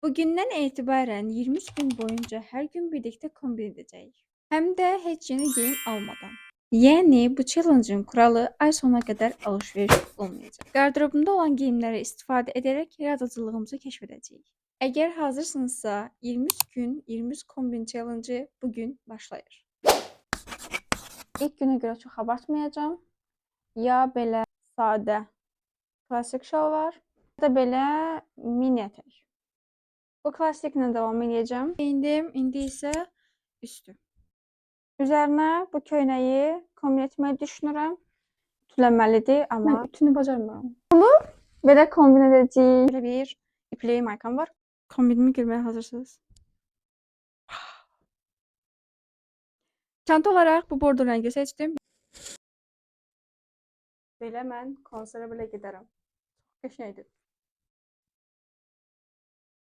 Bugündən etibarən 23 gün boyunca hər gün birlikdə kombin edəcəyik. Həm də heç yeni geyim almadan. Yəni bu challenge'ın kuralı ay sonuna qədər alış-veriş olmayacaq. Qardırobumda olan geyimləri istifadə edərək yaradıcılığımızı kəşf edəcəyik. Əgər hazırsınızsa 23 gün 23 kombin challenge'ı bugün başlayır. İlk günə görə çox abartmayacağım. Ya belə sadə klasik şalvar, ya da belə mini ətək. Bu klasiklə davam edəcəm. Geyindim, indi isə üstü. Üzərinə bu köynəyi kombin etməyi düşünürəm. Ütülənməlidir, amma mən ütünü bacarmıram. Bunu belə kombin edəcəyik. Belə bir ipli maykam var. Kombinimi görməyə hazırsınız. Çanta olaraq bu bordo rəngi seçdim. Belə mən konserə belə gedərəm. Qəşəngdir.